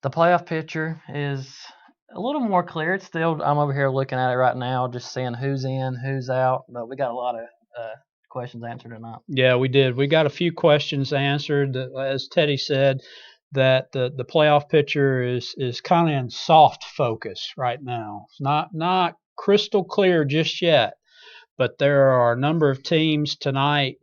The playoff picture is a little more clear. It's still, I'm over here looking at it right now, just seeing who's in, who's out. But we got a lot of questions answered tonight. Yeah, we did. We got a few questions answered. As Teddy said, that the playoff picture is kind of in soft focus right now. It's not crystal clear just yet, but there are a number of teams tonight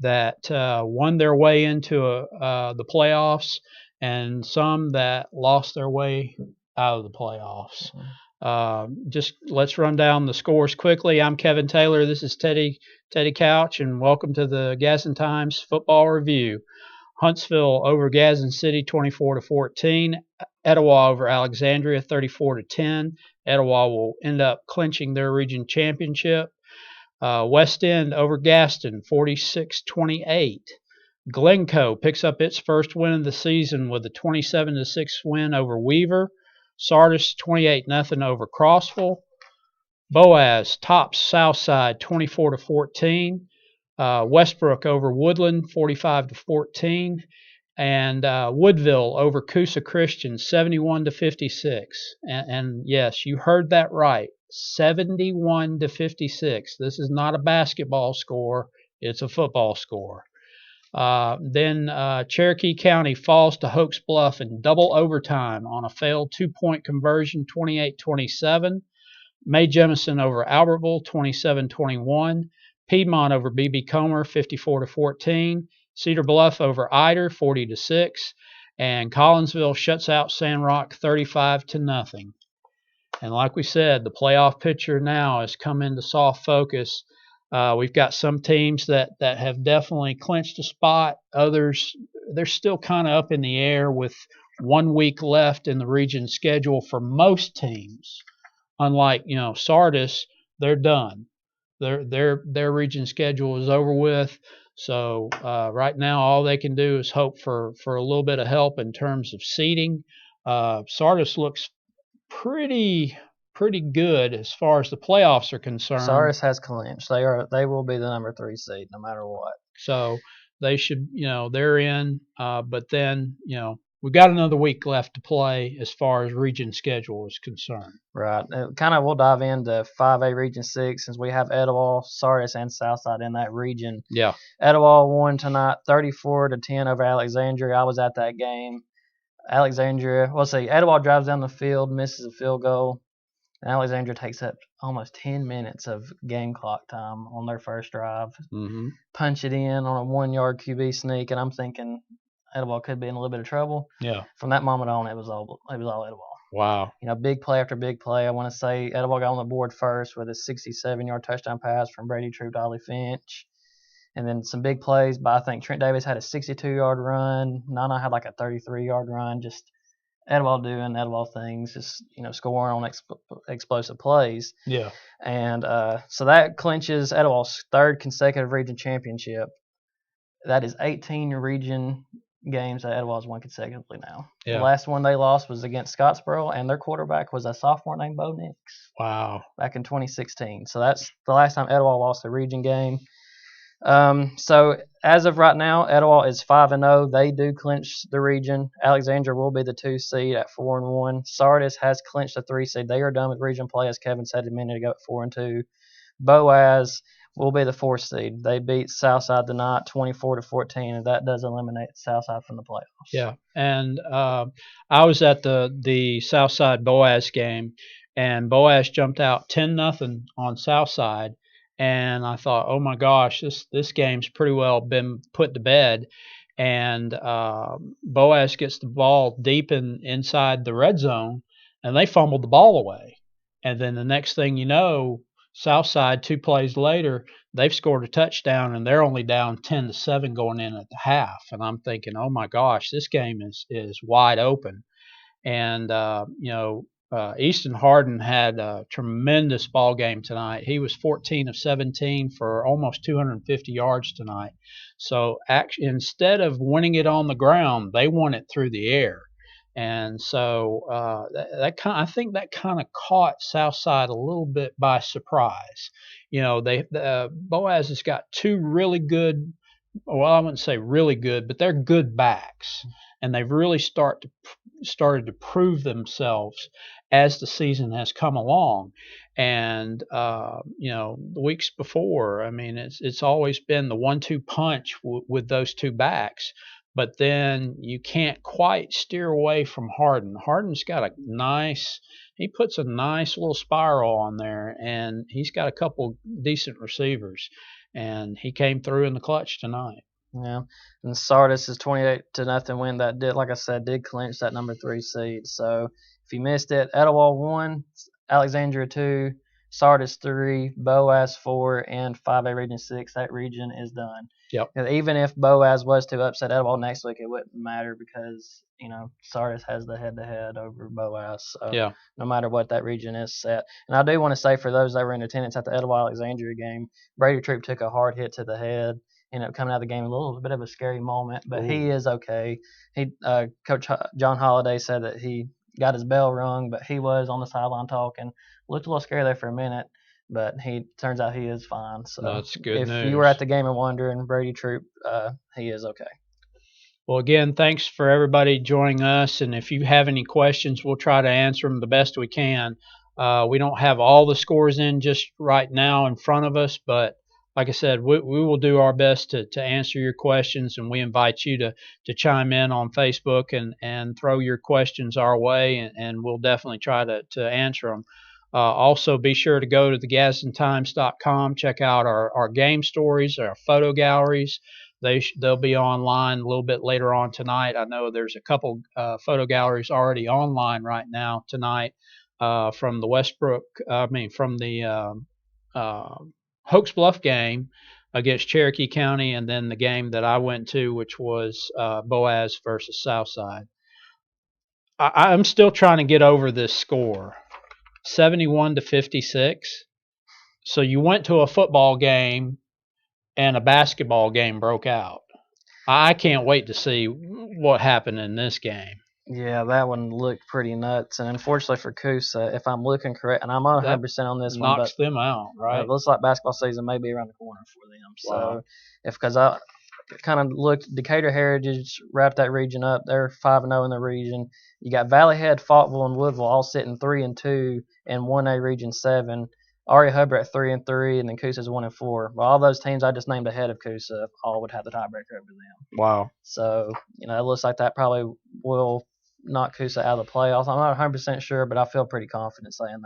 that won their way into the playoffs, and some that lost their way out of the playoffs. Just let's run down the scores quickly. I'm Kevin Taylor. This is Teddy Couch, and welcome to the Gadsden Times Football Review. Huntsville over Gadsden City 24-14. Etowah over Alexandria 34-10. Etowah will end up clinching their region championship. West End over Gadsden 46-28. Glencoe picks up its first win of the season with a 27-6 win over Weaver. Sardis 28-0 over Crossville. Boaz tops Southside 24-14. Westbrook over Woodland 45-14. And Woodville over Coosa Christian 71-56. And yes, you heard that right. 71-56. This is not a basketball score, it's a football score. Then Cherokee County falls to Hoax Bluff in double overtime on a failed 2-point conversion, 28-27. May Jemison over Albertville, 27-21. Piedmont over BB Comer, 54-14. Cedar Bluff over Eider, 40-6. And Collinsville shuts out Sandrock, 35-0. And like we said, the playoff picture now has come into soft focus. We've got some teams that have definitely clinched a spot. Others, they're still kind of up in the air with 1 week left in the region schedule for most teams. Unlike, Sardis, they're done. Their region schedule is over with. So right now, all they can do is hope for a little bit of help in terms of seeding. Sardis looks pretty good as far as the playoffs are concerned. Sardis has clinched. They will be the number 3 seed no matter what. So they should, they're in. But then, we've got another week left to play as far as region schedule is concerned. Right. We'll dive into 5A Region 6 since we have Etowah, Sardis, and Southside in that region. Yeah. Etowah won tonight 34-10 over Alexandria. I was at that game. Etowah drives down the field, misses a field goal. And Alexandria takes up almost 10 minutes of game clock time on their first drive. Mm-hmm. Punch it in on a 1-yard QB sneak, and I'm thinking Etowah could be in a little bit of trouble. Yeah. From that moment on, it was all Etowah. Wow. Big play after big play. I want to say Etowah got on the board first with a 67-yard touchdown pass from Brady Troop to Ollie Finch. And then some big plays by, I think, Trent Davis had a 62-yard run. Nana had like a 33-yard run. Just Etowah doing Etowah things, just, scoring on explosive plays. Yeah. And so that clinches Etowah's third consecutive region championship. That is 18 region games that Etowah's won consecutively now. Yeah. The last one they lost was against Scottsboro, and their quarterback was a sophomore named Bo Nix. Wow. Back in 2016. So that's the last time Etowah lost a region game. So as of right now, Etowah is 5-0. They do clinch the region. Alexandria will be the 2 seed at 4-1. Sardis has clinched the 3 seed. They are done with region play, as Kevin said a minute ago, at 4-2. Boaz will be the 4 seed. They beat Southside tonight 24-14, and that does eliminate Southside from the playoffs. Yeah, and I was at the Southside Boaz game, and Boaz jumped out 10-0 on Southside, and I thought, oh my gosh, this game's pretty well been put to bed. And Boaz gets the ball deep inside the red zone, and they fumbled the ball away. And then the next thing you know, Southside, 2 plays later, they've scored a touchdown, and they're only down 10-7 going in at the half. And I'm thinking, oh my gosh, this game is wide open. And Easton Harden had a tremendous ball game tonight. He was 14 of 17 for almost 250 yards tonight. So instead of winning it on the ground, they won it through the air. And so I think that kind of caught Southside a little bit by surprise. Boaz has got 2 really good, well, I wouldn't say really good, but they're good backs, and they've really started to prove themselves as the season has come along. And the weeks before, I mean, it's always been the 1-2 punch with those two backs. But then you can't quite steer away from Harden. Harden's got a nice, he puts a nice little spiral on there, and he's got a couple decent receivers, and he came through in the clutch tonight. Yeah, and Sardis is 28-0 win that did, like I said, did clinch that number 3 seed. So if you missed it, Etowah 1, Alexandria 2, Sardis 3, Boaz 4, and 5A Region 6. That region is done. Yep. And even if Boaz was to upset Etowah next week, it wouldn't matter because Sardis has the head-to-head over Boaz. So Yeah. no matter what, that region is set. And I do want to say for those that were in attendance at the Etowah Alexandria game, Brady Troop took a hard hit to the head. Ended up coming out of the game a little bit of a scary moment, but he is okay. Coach John Holliday said that he got his bell rung, but he was on the sideline talking. Looked a little scary there for a minute, but he turns out he is fine. So that's good if news. you were at the game and wondering, Brady Troop, he is okay. Well, again, thanks for everybody joining us, and if you have any questions, we'll try to answer them the best we can. We don't have all the scores in just right now in front of us, but like I said, we will do our best to answer your questions, and we invite you to chime in on Facebook and throw your questions our way, and we'll definitely try to answer them. Also, be sure to go to the GadsdenTimes.com, check out our game stories, our photo galleries. They'll be online a little bit later on tonight. I know there's a couple photo galleries already online right now tonight from the Hoax Bluff game against Cherokee County, and then the game that I went to, which was Boaz versus Southside. I'm still trying to get over this score, 71-56. So you went to a football game and a basketball game broke out. I can't wait to see what happened in this game. Yeah, that one looked pretty nuts, and unfortunately for Coosa, if I'm looking correct, and I'm not 100% on this one, knocks them out, right? It looks like basketball season may be around the corner for them. Wow. So, because I kind of looked, Decatur Heritage wrapped that region up. They're 5-0 in the region. You got Valley Head, Faultville, and Woodville all sitting 3-2 in 1A Region 7. Ari Hubbard at 3-3, and then Coosa's 1-4. Well, all those teams I just named ahead of Coosa all would have the tiebreaker over them. Wow. So, it looks like that probably will knock Coosa out of the playoffs. I'm not 100% sure, but I feel pretty confident saying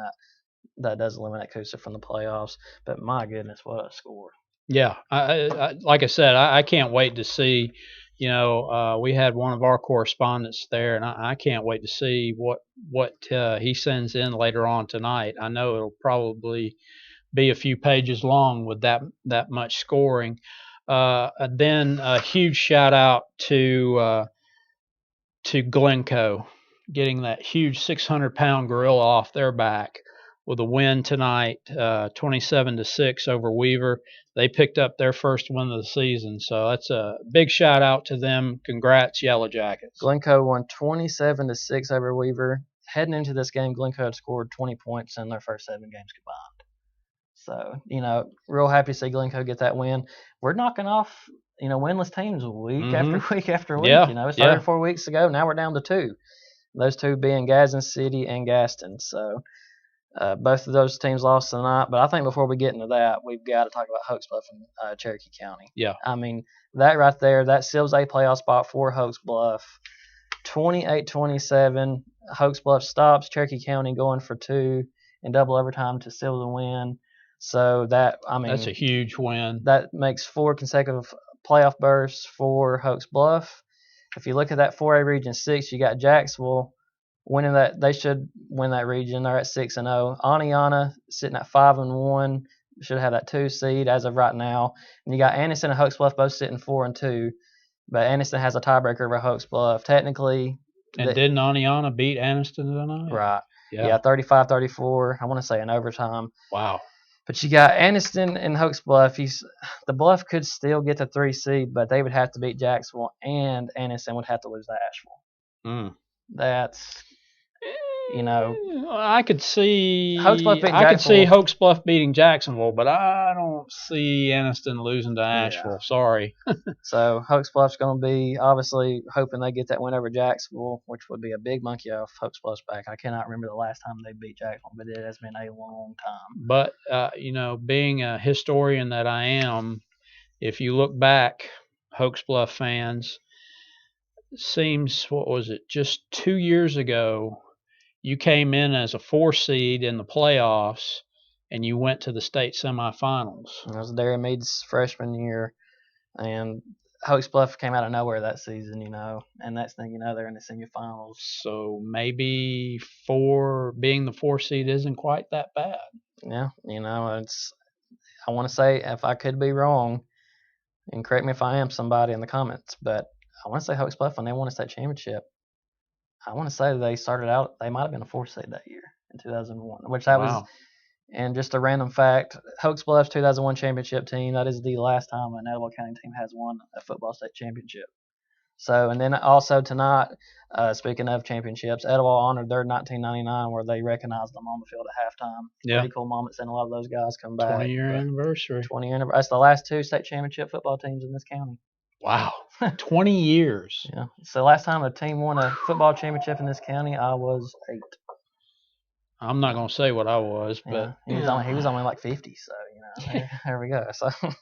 that does eliminate Coosa from the playoffs. But my goodness, what a score! Yeah, I like I said, I can't wait to see. We had one of our correspondents there, and I can't wait to see what he sends in later on tonight. I know it'll probably be a few pages long with that much scoring. Then a huge shout out to Glencoe getting that huge 600-pound gorilla off their back with a win tonight, 27-6 over Weaver. They picked up their first win of the season, so that's a big shout out to them. Congrats, Yellow Jackets. Glencoe won 27-6 over Weaver. Heading into this game, Glencoe had scored 20 points in their first 7 games combined. So, real happy to see Glencoe get that win. We're knocking off, winless teams week after week after week. Yeah, it started 4 weeks ago. Now we're down to 2. Those 2 being Gadsden City and Gadsden. So, both of those teams lost tonight. But I think before we get into that, we've got to talk about Hoax Bluff and Cherokee County. Yeah. I mean, that right there, that seals a playoff spot for Hoax Bluff. 28-27. Hoax Bluff stops Cherokee County going for 2 in double overtime to seal the win. So that's a huge win. That makes 4 consecutive playoff berths for Hoax Bluff. If you look at that 4A Region 6, you got Jacksonville winning that. They should win that region. They're at 6-0. Aniana sitting at 5-1. Should have that 2 seed as of right now. And you got Anniston and Hoax Bluff both sitting 4-2. But Anniston has a tiebreaker over Hoax Bluff. Technically. And didn't Aniana beat Anniston tonight? Right. Yeah, 35-34. I want to say in overtime. Wow. But you got Anniston and Hoax Bluff. The Bluff could still get the 3 seed, but they would have to beat Jacksonville, and Anniston would have to lose to Asheville. That's You know, I could see Hoax Bluff beating Hoax Bluff beating Jacksonville, but I don't see Anniston losing to Asheville. Yeah. Sorry. So Hoax Bluff's going to be obviously hoping they get that win over Jacksonville, which would be a big monkey off Hoax Bluff's back. I cannot remember the last time they beat Jacksonville, but it has been a long time. But being a historian that I am, if you look back, Hoax Bluff fans, seems, what was it, just 2 years ago, you came in as a 4 seed in the playoffs and you went to the state semifinals. It was Derry Mead's freshman year, and Hoax Bluff came out of nowhere that season, and next thing you know, they're in the semifinals. So maybe being the 4 seed isn't quite that bad. Yeah, I want to say, if I could be wrong, and correct me if I am, somebody in the comments, but I want to say Hoax Bluff, when they won a state championship, I want to say they started out, they might have been a 4 seed that year in 2001, which that was. And just a random fact, Hoax Bluff's 2001 championship team, that is the last time an Etowah County team has won a football state championship. So, and then also tonight, speaking of championships, Etowah honored their 1999 where they recognized them on the field at halftime. Yeah. Pretty cool moment seeing a lot of those guys come back. 20-year anniversary. 20-year anniversary. That's the last 2 state championship football teams in this county. Wow. 20 years. Yeah. So last time a team won a football championship in this county, I was 8. I'm not gonna say what I was, but he was only like 50, so there we go. So I'm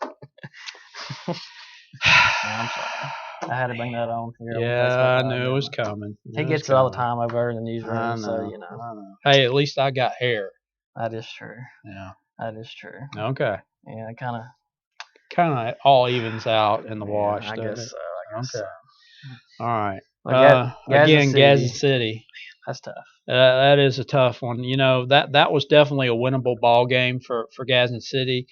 sorry, I had to bring that on here. Yeah, I knew it was coming. He gets it all the time over in the newsroom, so I know. Hey, at least I got hair. That is true. Yeah, that is true. Okay. Yeah, kind of all evens out in the wash. I guess so. Okay. All right. Gadsden Gadsden City. That's tough. That is a tough one. That was definitely a winnable ball game for Gadsden City.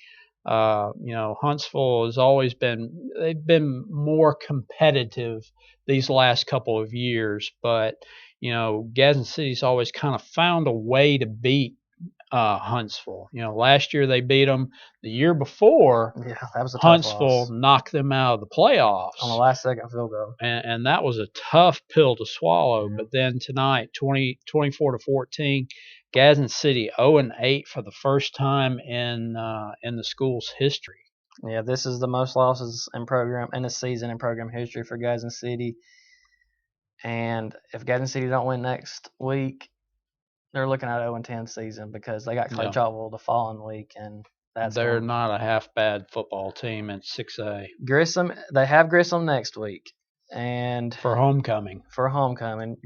Huntsville has always they've been more competitive these last couple of years, but Gadsden City's always kind of found a way to beat Huntsville. Last year they beat them. The year before, that was a Huntsville knocked them out of the playoffs on the last second field goal, and that was a tough pill to swallow. But then tonight, 24-14, Gadsden City 0-8 for the first time in the school's history. Yeah, this is the most losses in a season in program history for Gadsden City. And if Gadsden City don't win next week, they're looking at 0-10 season because they got Clay Chalkville the following week, and they're not a half bad football team at 6A. Grissom, they have Grissom next week, and for homecoming.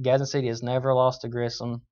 Gadsden City has never lost to Grissom.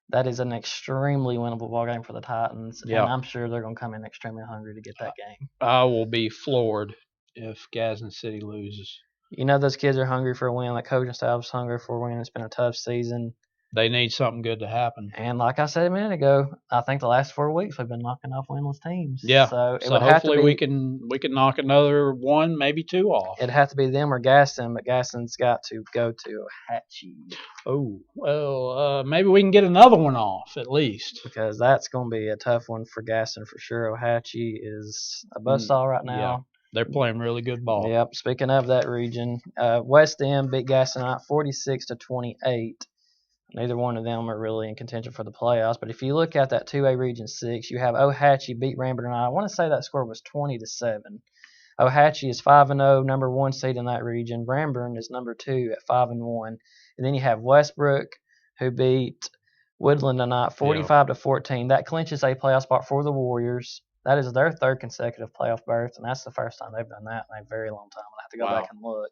That is an extremely winnable ball game for the Titans, and I'm sure they're going to come in extremely hungry to get that game. I will be floored if Gadsden City loses. Those kids are hungry for a win. Like coaching staff's hungry for a win. It's been a tough season. They need something good to happen. And like I said a minute ago, I think the last 4 weeks we've been knocking off winless teams. Yeah. So hopefully we can knock another 1, maybe 2 off. It'd have to be them or Gadsden, but Gadsden's got to go to Ohatchee. Oh, well, maybe we can get another one off at least. Because that's going to be a tough one for Gadsden for sure. Ohatchee is a buzzsaw right now. Yeah. They're playing really good ball. Yep. Speaking of that region, West End beat Gadsden tonight 46-28. Neither one of them are really in contention for the playoffs. But if you look at that 2A Region 6, you have Ohatchee beat Ranburne tonight. I want to say that score was 20-7. Ohatchee is 5-0, number 1 seed in that region. Ranburne is number 2 at 5-1. And then you have Westbrook, who beat Woodland tonight 45-14. That clinches a playoff spot for the Warriors. That is their 3rd consecutive playoff berth, and that's the first time they've done that in a very long time. I'll have to go back and look.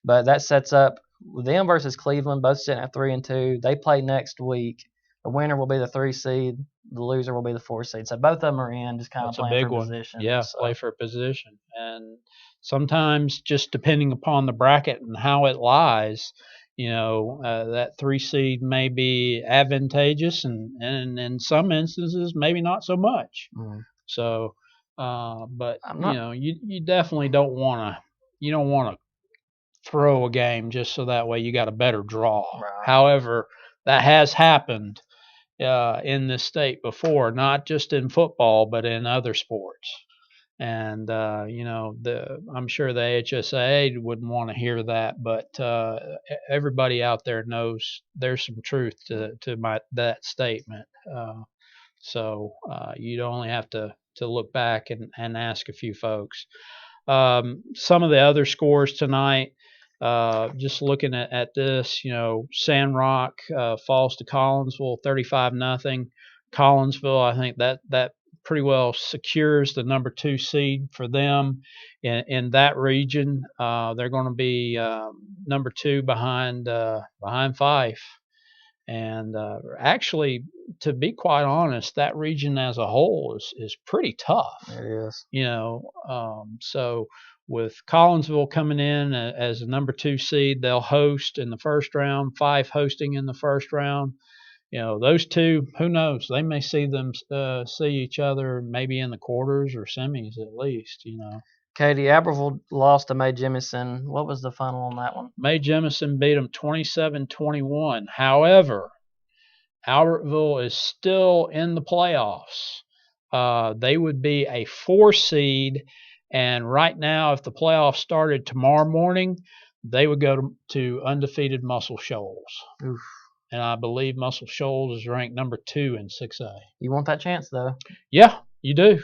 But that sets up them versus Cleveland, both sitting at 3-2. They play next week. The winner will be the 3 seed. The loser will be the 4 seed. So both of them are in, just kind of playing for position. Yeah, play for a position. And sometimes, just depending upon the bracket and how it lies, that 3 seed may be advantageous, and in some instances, maybe not so much. Mm-hmm. So, but you definitely don't want to throw a game just so that way you got a better draw. Right. However, that has happened in this state before, not just in football, but in other sports. And I'm sure the HSA wouldn't want to hear that, but everybody out there knows there's some truth to that statement. So you'd only have to look back and ask a few folks. Some of the other scores tonight, just looking at this, Sandrock falls to Collinsville 35-0. Collinsville, I think that pretty well secures the number 2 seed for them in that region. They're going to be number 2 behind Fife. And actually, to be quite honest, that region as a whole is pretty tough. It is. So with Collinsville coming in as a number 2 seed, they'll host in the first round. Fife hosting in the first round. Those two, who knows? They may see each other maybe in the quarters or semis at least. Katie, Aberville lost to May Jemison. What was the final on that one? May Jemison beat them 27-21. However, Albertville is still in the playoffs. They would be a 4 seed, and right now, if the playoffs started tomorrow morning, they would go to undefeated Muscle Shoals. Oof. And I believe Muscle Shoals is ranked number 2 in 6A. You want that chance, though. Yeah, you do.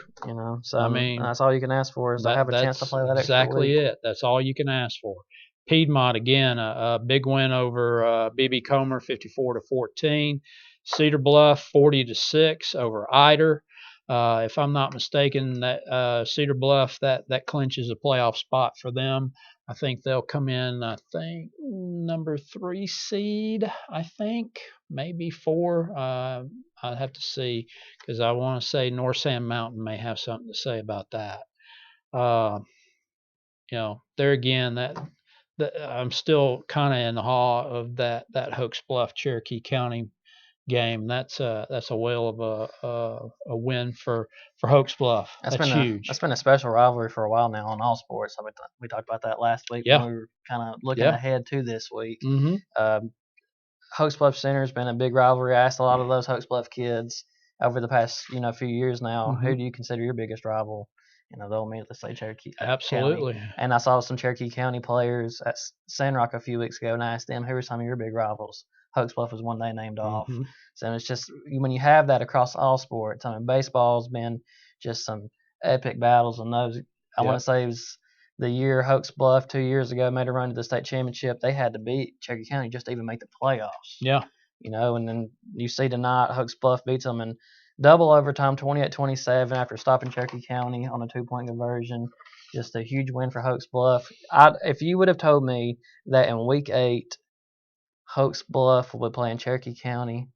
So I mean, that's all you can ask for is to have a chance to play that extra exactly week. it. That's all you can ask for. Piedmont again, a big win over BB Comer, 54-14. Cedar Bluff, 40-6 over Eider. If I'm not mistaken, that Cedar Bluff that clinches a playoff spot for them. I think they'll come in. I think number 3 seed. I think maybe 4. I'll have to see because I want to say North Sand Mountain may have something to say about that. There again, that I'm still kind of in awe of that Hooks Bluff Cherokee County game. That's a whale of a win for Hooks Bluff. That's huge. That's been a special rivalry for a while now on all sports. We talked about that last week when we were kind of looking ahead to this week. Mm-hmm. Hooks Bluff Center has been a big rivalry. I asked a lot of those Hooks Bluff kids over the past few years now, who do you consider your biggest rival? They'll immediately say Cherokee Absolutely. County. And I saw some Cherokee County players at Sandrock a few weeks ago, and I asked them, who are some of your big rivals? Hooks Bluff was one they named off. So it's just when you have that across all sports. I mean, baseball's been just some epic battles, and those I want to say it was the year Hooks Bluff 2 years ago made a run to the state championship. They had to beat Cherokee County just to even make the playoffs. Yeah. And then you see tonight Hooks Bluff beats them in double overtime, 28-27 after stopping Cherokee County on a 2-point conversion. Just a huge win for Hooks Bluff. If you would have told me that in week 8, Hooks Bluff will be playing Cherokee County,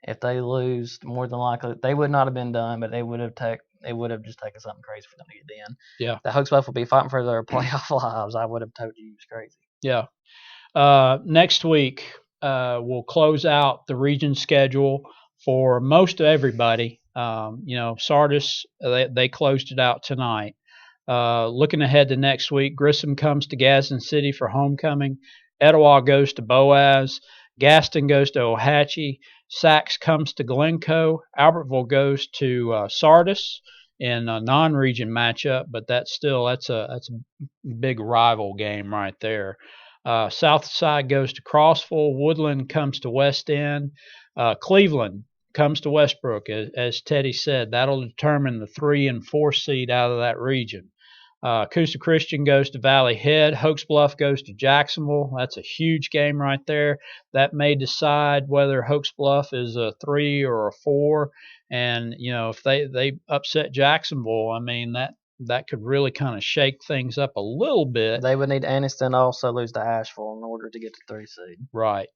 if they lose, more than likely they would not have been done, but they would have just taken something crazy for them to get in. Yeah. The Hooks Bluff will be fighting for their playoff lives. I would have told you it was crazy. Yeah. Next week we'll close out the region schedule for most of everybody. Sardis, they closed it out tonight. Looking ahead to next week, Grissom comes to Gadsden City for homecoming. Etowah goes to Boaz. Gadsden goes to Ohatchee. Saxe comes to Glencoe. Albertville goes to Sardis in a non-region matchup, but that's a big rival game right there. Southside goes to Crossville. Woodland comes to West End. Cleveland comes to Westbrook. As Teddy said, that'll determine the 3 and 4 seed out of that region. Coosa Christian goes to Valley Head. Hooks Bluff goes to Jacksonville. That's a huge game right there. That may decide whether Hooks Bluff is a 3 or a 4. And, if they upset Jacksonville, I mean, that could really kind of shake things up a little bit. They would need Anniston to also lose to Asheville in order to get to 3 seed. Right.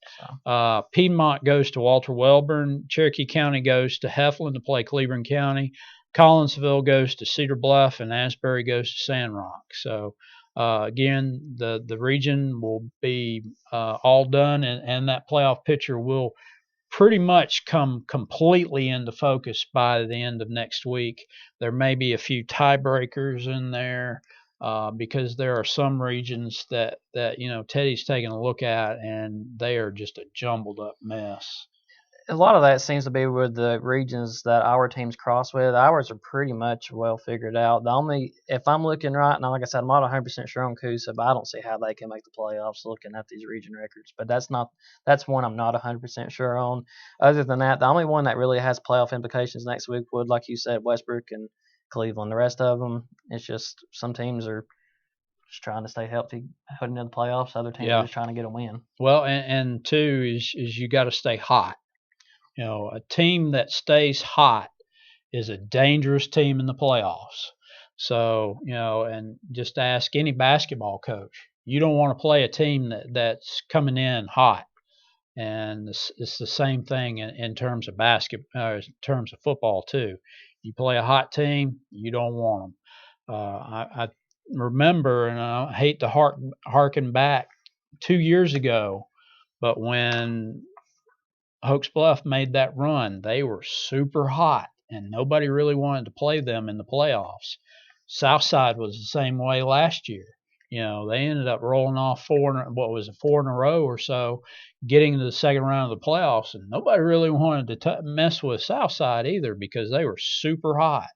So. Piedmont goes to Walter Wellborn. Cherokee County goes to Heflin to play Cleveland County. Collinsville goes to Cedar Bluff, and Asbury goes to Sandrock. So, again, the region will be all done, and that playoff picture will pretty much come completely into focus by the end of next week. There may be a few tiebreakers in there because there are some regions that Teddy's taking a look at, and they are just a jumbled up mess. a lot of that seems to be with the regions that our teams cross with. Ours are pretty much well figured out. The only, if I'm looking right now, like I said, I'm not 100% sure on Coosa, but I don't see how they can make the playoffs looking at these region records. But that's one I'm not 100% sure on. Other than that, the only one that really has playoff implications next week would, like you said, Westbrook and Cleveland. The rest of them, it's just some teams are just trying to stay healthy, heading into the playoffs. Other teams are Yeah. just trying to get a win. Well, and two is you got to stay hot. A team that stays hot is a dangerous team in the playoffs. So, and just ask any basketball coach. You don't want to play a team that's coming in hot. And it's the same thing in terms of in terms of football too. You play a hot team, you don't want them. I remember, and I hate to harken back 2 years ago, but when Hoax Bluff made that run, they were super hot, and nobody really wanted to play them in the playoffs. Southside was the same way last year. They ended up rolling off four in a row or so, getting to the second round of the playoffs, and nobody really wanted to mess with Southside either because they were super hot.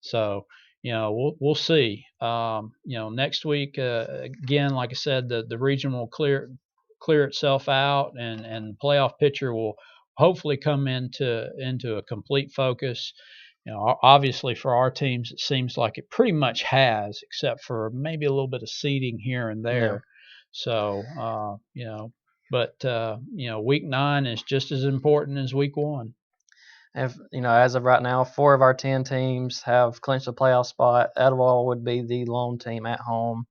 So, we'll see. Next week, again, like I said, the region will clear itself out, and the playoff picture will hopefully come into a complete focus. Obviously for our teams, it seems like it pretty much has, except for maybe a little bit of seeding here and Yeah. there. So, but week 9 is just as important as week 1. If as of right now, 4 of our 10 teams have clinched a playoff spot. Etowah would be the lone team at home.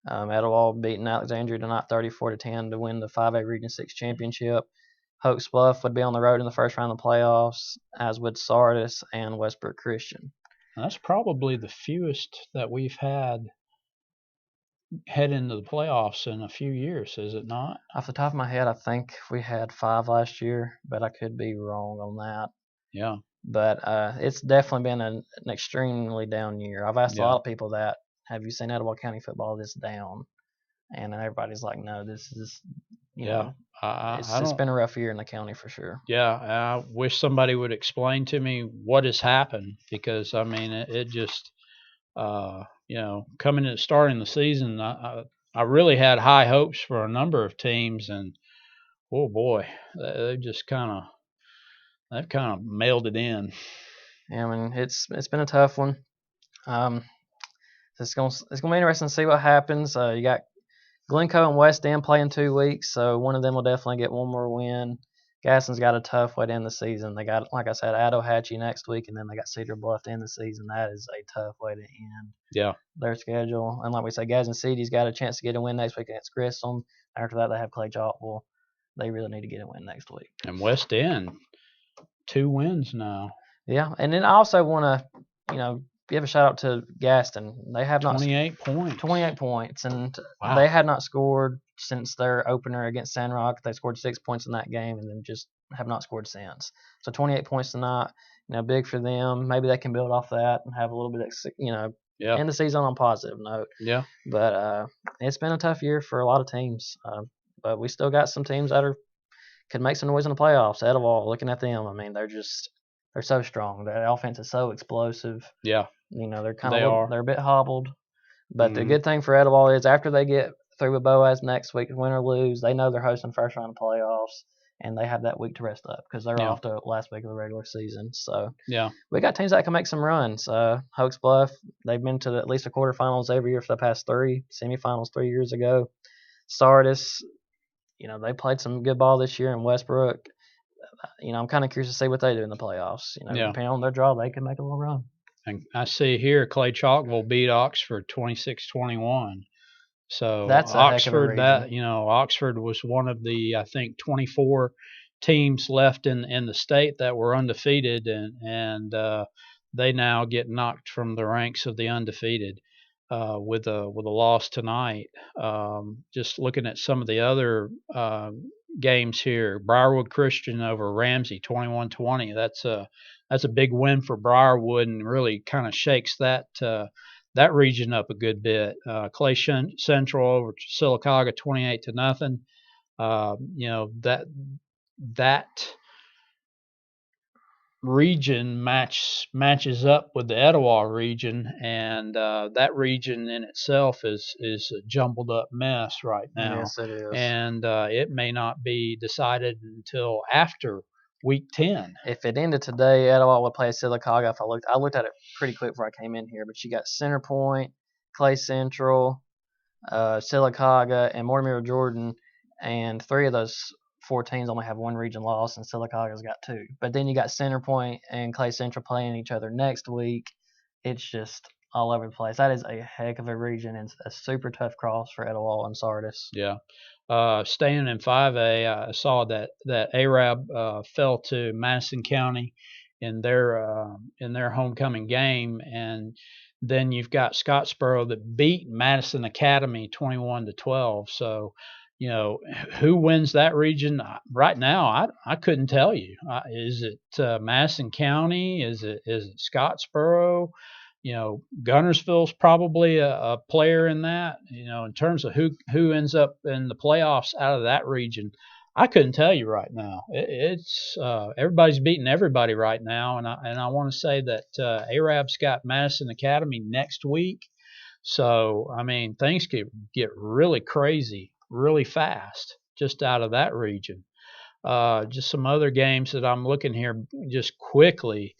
Etowah beating Alexandria tonight 34-10 to win the 5A Region 6 championship. Hoax Bluff would be on the road in the first round of the playoffs, as would Sardis and Westbrook Christian. That's probably the fewest that we've had head into the playoffs in a few years, is it not? Off the top of my head, I think we had 5 last year, but I could be wrong on that. Yeah. But it's definitely been an extremely down year. I've asked a lot of people that, have you seen Etowah County football this down? And everybody's like, no, this is, it's been a rough year in the county for sure. Yeah, I wish somebody would explain to me what has happened, because I mean it just coming in starting the season, I really had high hopes for a number of teams, and oh boy, they've kind of mailed it in. Yeah, I mean it's been a tough one. It's gonna be interesting to see what happens. You got Glencoe and West End playing 2 weeks, so one of them will definitely get one more win. Gadsden's got a tough way to end the season. They got, like I said, Adohatchee next week, and then they got Cedar Bluff to end the season. That is a tough way to end their schedule. And like we said, Gadsden City's got a chance to get a win next week against Grissom. After that, they have Clay Chalkville. They really need to get a win next week. And West End, 2 wins now. Yeah, and then I also want to, give a shout out to Gadsden. They have 28 points. 28 points, and wow. They had not scored since their opener against Sandrock. They scored 6 points in that game, and then just have not scored since. So 28 points tonight, big for them. Maybe they can build off that and have a little bit of, end the season on a positive note. Yeah. But it's been a tough year for a lot of teams. But we still got some teams that could make some noise in the playoffs. Etowah, looking at them, I mean, they're so strong. Their offense is so explosive. Yeah. They're a bit hobbled. But the good thing for Etowah is after they get through with Boaz next week, win or lose, they know they're hosting first round of playoffs, and they have that week to rest up because they're off to last week of the regular season. So we got teams that can make some runs. Hoax Bluff, they've been to at least the quarterfinals every year for the past 3, semifinals 3 years ago. Sardis, they played some good ball this year in Westbrook. I'm kind of curious to see what they do in the playoffs. Depending on their draw, they can make a little run. And I see here Clay Chalkville beat Oxford 26-21. So that's Oxford, Oxford was one of the, I think, 24 teams left in the state that were undefeated, and they now get knocked from the ranks of the undefeated with a loss tonight. Just looking at some of the other games here, Briarwood Christian over Ramsey 21-20. That's a big win for Briarwood, and really kind of shakes that region up a good bit. Clay Central over Sylacauga 28-0. That region matches up with the Etowah region, and that region in itself is a jumbled up mess right now. Yes, it is. And it may not be decided until after week 10. If it ended today, Etowah would play Sylacauga. If I looked at it pretty quick before I came in here, but you got Center Point, Clay Central, Sylacauga, and Mortimer Jordan, and 3 of those 4 teams only have 1 region loss, and Sylacauga's got 2. But then you got Center Point and Clay Central playing each other next week. It's just all over the place. That is a heck of a region and a super tough cross for Etowah and Sardis. Yeah. Staying in 5A, I saw that Arab fell to Madison County in their homecoming game, and then you've got Scottsboro that beat Madison Academy 21-12. So, who wins that region right now? I couldn't tell you. Is it Madison County? Is it Scottsboro? Gunnersville's probably a player in that. In terms of who ends up in the playoffs out of that region, I couldn't tell you right now. It's everybody's beating everybody right now, and I want to say that Arab's got Madison Academy next week. So I mean, things could get really crazy really fast just out of that region. Just some other games that I'm looking here just quickly.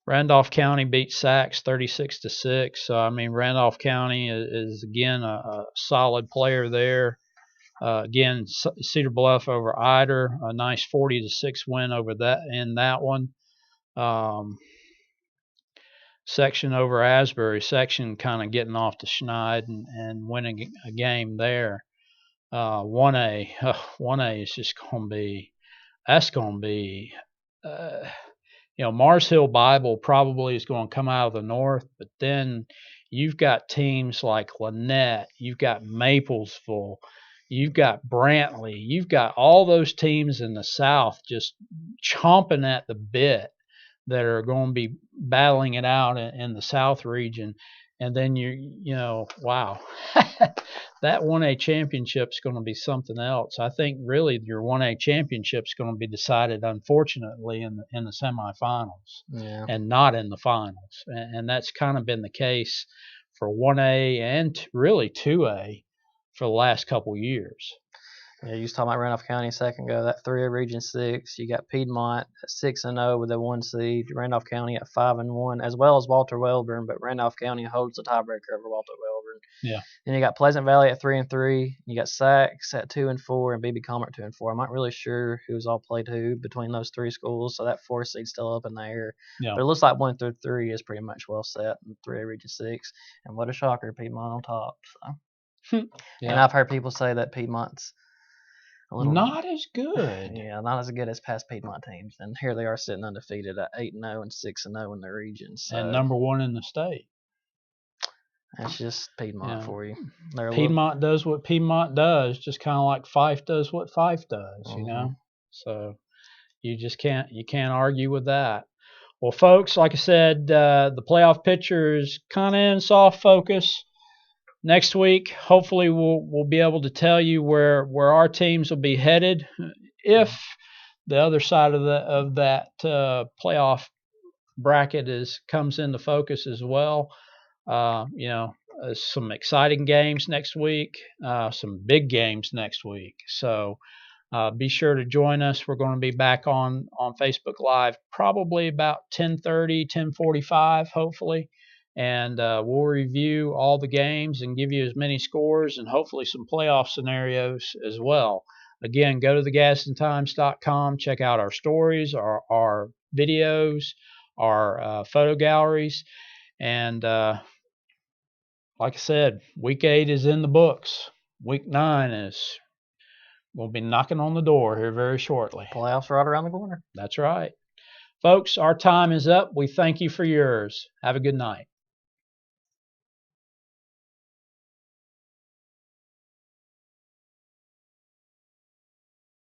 Randolph County beat Sacs 36-6. So I mean, Randolph County is again a solid player there. Again, Cedar Bluff over Eider, a nice 40-6 win over that one. Section over Asbury. Section kind of getting off the schneid and winning a game there. 1A is just going to be. That's going to be. Mars Hill Bible probably is going to come out of the north, but then you've got teams like Lynette, you've got Maplesville, you've got Brantley, you've got all those teams in the south just chomping at the bit that are going to be battling it out in the south region. And then wow, that 1A championship is going to be something else. I think really your 1A championship is going to be decided, unfortunately, in the semifinals, and not in the finals. And that's kind of been the case for 1A and really 2A for the last couple years. Yeah, you was talking about Randolph County a second ago. That 3A Region 6. You got Piedmont at 6-0 with a 1 seed. Randolph County at 5-1, as well as Walter Wellborn. But Randolph County holds the tiebreaker over Walter Wellborn. Yeah. Then you got Pleasant Valley at 3-3. You got Sacs at 2-4, and BB Comer at 2-4. I'm not really sure who's all played who between those 3 schools, so that 4 seed's still up in the air. Yeah. But it looks like 1 through 3 is pretty much well set in 3A Region 6. And what a shocker, Piedmont on top. So. Yeah. And I've heard people say that Piedmont's not as good. Yeah, not as good as past Piedmont teams. And here they are sitting undefeated at 8-0 and 6-0 in their region. So and number 1 in the state. That's just Piedmont for you. Piedmont does what Piedmont does, just kind of like Fife does what Fife does, So you just can't argue with that. Well, folks, like I said, the playoff picture is kind of in soft focus. Next week, hopefully, we'll be able to tell you where our teams will be headed if the other side of that playoff bracket comes into focus as well. Some exciting games next week, some big games next week. So be sure to join us. We're going to be back on Facebook Live probably about 10:30, 10:45, hopefully. And we'll review all the games and give you as many scores and hopefully some playoff scenarios as well. Again, go to thegadsdentimes.com, check out our stories, our videos, our photo galleries. And like I said, week 8 is in the books. Week 9 we'll be knocking on the door here very shortly. Playoffs right around the corner. That's right. Folks, our time is up. We thank you for yours. Have a good night.